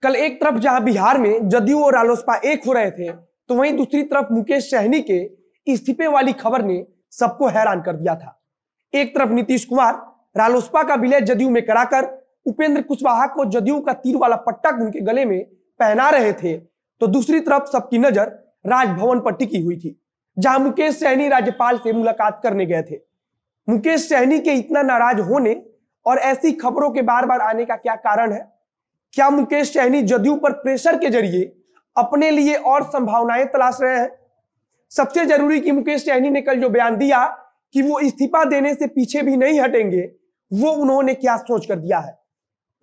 कल एक तरफ जहां बिहार में जदयू और रालोसपा एक हो रहे थे, तो वहीं दूसरी तरफ मुकेश सहनी के इस्तीफे वाली खबर ने सबको हैरान कर दिया था। एक तरफ नीतीश कुमार रालोसपा का विलय जदयू में कराकर उपेंद्र कुशवाहा को जदयू का तीर वाला पट्टा उनके गले में पहना रहे थे, तो दूसरी तरफ सबकी नजर राजभवन पर टिकी हुई थी, जहां मुकेश सहनी राज्यपाल से मुलाकात करने गए थे। मुकेश सहनी के इतना नाराज होने और ऐसी खबरों के बार बार आने का क्या कारण है? क्या मुकेश सहनी जदयू पर प्रेशर के जरिए अपने लिए और संभावनाएं तलाश रहे हैं? सबसे जरूरी कि मुकेश सहनी ने कल जो बयान दिया कि वो इस्तीफा देने से पीछे भी नहीं हटेंगे, वो उन्होंने क्या सोच कर दिया है?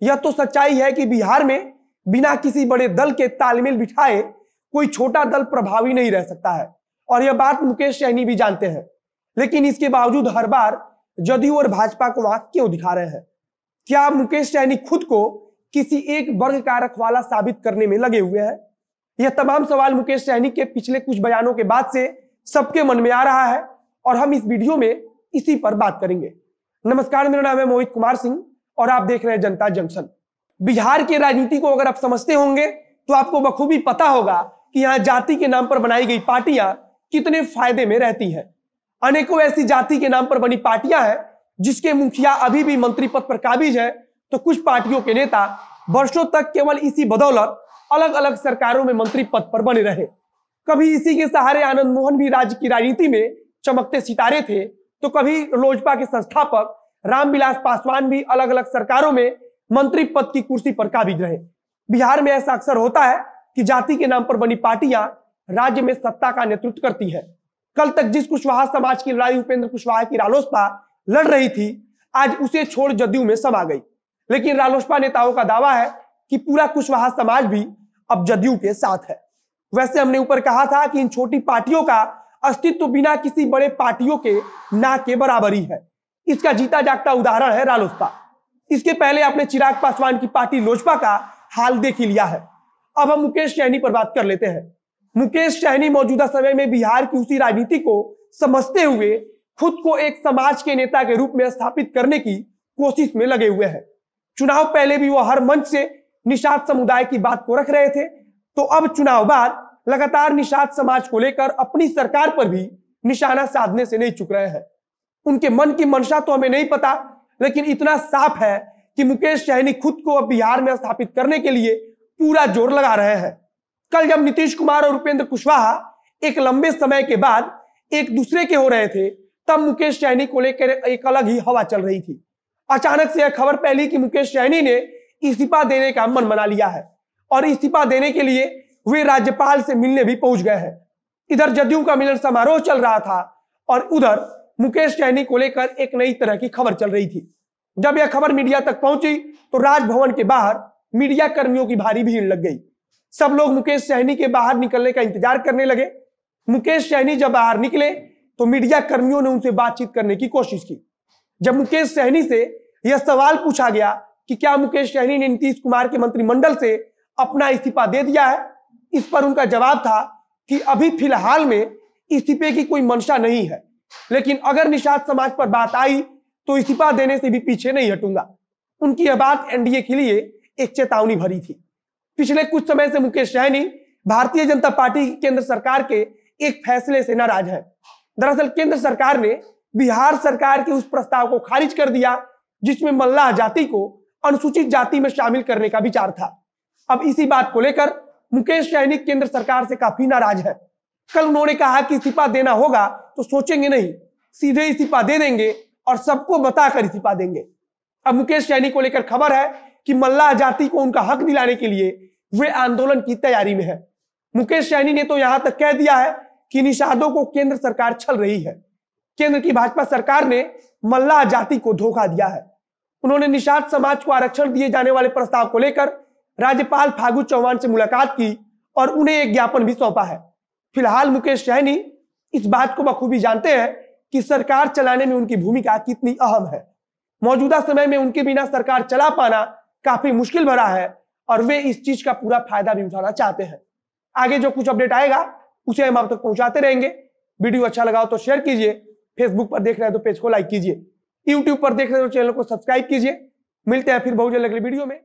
यह तो सच्चाई है कि बिहार में बिना किसी बड़े दल के तालमेल बिठाए कोई छोटा दल प्रभावी नहीं रह सकता है, और यह बात मुकेश सहनी भी जानते हैं। लेकिन इसके बावजूद हर बार जदयू और भाजपा को आंख क्यों दिखा रहे हैं? क्या मुकेश सहनी खुद को किसी एक वर्ग का रखवाला साबित करने में लगे हुए हैं? यह तमाम सवाल मुकेश सहनी के पिछले कुछ बयानों के बाद से सबके मन में आ रहा है, और हम इस वीडियो में इसी पर बात करेंगे। नमस्कार, मेरा नाम है मोहित कुमार सिंह और आप देख रहे हैं जनता जंक्शन। बिहार की राजनीति को अगर आप समझते होंगे तो आपको बखूबी पता होगा कि यहाँ जाति के नाम पर बनाई गई पार्टियां कितने फायदे में रहती हैं। अनेकों ऐसी जाति के नाम पर बनी पार्टियां हैं जिसके मुखिया अभी भी मंत्री पद पर काबिज है, तो कुछ पार्टियों के नेता वर्षों तक केवल इसी बदौलत अलग अलग सरकारों में मंत्री पद पर बने रहे। कभी इसी के सहारे आनंद मोहन भी राज्य की राजनीति में चमकते सितारे थे, तो कभी लोजपा के संस्थापक रामविलास पासवान भी अलग अलग सरकारों में मंत्री पद की कुर्सी पर काबिज रहे। बिहार में ऐसा अक्सर होता है कि जाति के नाम पर बनी पार्टियां राज्य में सत्ता का नेतृत्व करती है। कल तक जिस कुशवाहा समाज की लड़ाई उपेंद्र कुशवाहा की रालोसपा लड़ रही थी, आज उसे छोड़ जदयू में समा गई। लेकिन रालोसपा नेताओं का दावा है कि पूरा कुशवाहा समाज भी अब जदयू के साथ है। वैसे हमने ऊपर कहा था कि इन छोटी पार्टियों का अस्तित्व बिना किसी बड़े पार्टियों के ना के बराबर ही है। इसका जीता जागता उदाहरण है रालोसपा। इसके पहले आपने चिराग पासवान की पार्टी लोजपा का हाल देख ही लिया है। अब हम मुकेश सहनी पर बात कर लेते हैं। मुकेश सहनी मौजूदा समय में बिहार की उसी राजनीति को समझते हुए खुद को एक समाज के नेता के रूप में स्थापित करने की कोशिश में लगे हुए हैं। चुनाव पहले भी वो हर मंच से निषाद समुदाय की बात को रख रहे थे, तो अब चुनाव बाद लगातार निषाद समाज को लेकर अपनी सरकार पर भी निशाना साधने से नहीं चूक रहे हैं। उनके मन की मंशा तो हमें नहीं पता, लेकिन इतना साफ है कि मुकेश सहनी खुद को अब बिहार में स्थापित करने के लिए पूरा जोर लगा रहे हैं। कल जब नीतीश कुमार और उपेंद्र कुशवाहा एक लंबे समय के बाद एक दूसरे के हो रहे थे, तब मुकेश सहनी को लेकर एक अलग ही हवा चल रही थी। अचानक से यह खबर फैली कि मुकेश सहनी ने इस्तीफा देने का मन बना लिया है, और इस्तीफा देने के लिए वे राज्यपाल से मिलने भी पहुंच गए हैं। इधर जदयू का मिलन समारोह चल रहा था और उधर मुकेश सहनी को लेकर एक नई तरह की खबर चल रही थी। जब यह खबर मीडिया तक पहुंची तो राजभवन के बाहर मीडिया कर्मियों की भारी भीड़ लग गई। सब लोग मुकेश सहनी के बाहर निकलने का इंतजार करने लगे। मुकेश सहनी जब बाहर निकले तो मीडिया कर्मियों ने उनसे बातचीत करने की कोशिश की। जब मुकेश सहनी से यह सवाल पूछा गया कि क्या मुकेश सहनी ने नीतीश कुमार के मंत्रिमंडल से अपना इस्तीफा दे दिया है, इस पर उनका जवाब था कि अभी फिलहाल में इस्तीफे की कोई मंशा नहीं है, लेकिन अगर निषाद समाज पर बात आई तो इस्तीफा देने से भी पीछे नहीं हटूंगा। उनकी यह बात एनडीए के लिए एक चेतावनी भरी थी। पिछले कुछ समय से मुकेश सहनी भारतीय जनता पार्टी की केंद्र सरकार के एक फैसले से नाराज है। दरअसल केंद्र सरकार ने बिहार सरकार के उस प्रस्ताव को खारिज कर दिया जिसमें मल्लाह जाति को अनुसूचित जाति में शामिल करने का विचार था। अब इसी बात को लेकर मुकेश सहनी केंद्र सरकार से काफी नाराज है। कल उन्होंने कहा कि इस्तीफा देना होगा तो सोचेंगे नहीं, सीधे इस्तीफा दे देंगे और सबको बताकर इस्तीफा देंगे। अब मुकेश सहनी को लेकर खबर है कि मल्लाह जाति को उनका हक दिलाने के लिए वे आंदोलन की तैयारी में है। मुकेश सहनी ने तो यहां तक कह दिया है कि निषादों को केंद्र सरकार छल रही है। केंद्र की भाजपा सरकार ने मल्लाह जाति को धोखा दिया है। उन्होंने निषाद समाज को आरक्षण दिए जाने वाले प्रस्ताव को लेकर राज्यपाल फागू चौहान से मुलाकात की और उन्हें एक ज्ञापन भी सौंपा है। फिलहाल मुकेश सहनी इस बात को बखूबी जानते हैं कि सरकार चलाने में उनकी भूमिका कितनी अहम है। मौजूदा समय में उनके बिना सरकार चला पाना काफी मुश्किल भरा है और वे इस चीज का पूरा फायदा भी उठाना चाहते हैं। आगे जो कुछ अपडेट आएगा उसे हम आप तक पहुंचाते रहेंगे। वीडियो अच्छा लगा हो तो शेयर कीजिए, फेसबुक पर देख रहे हैं तो पेज को लाइक कीजिए, यूट्यूब पर देख रहे हो तो चैनल को सब्सक्राइब कीजिए। मिलते हैं फिर बहुत जल्द अगली वीडियो में।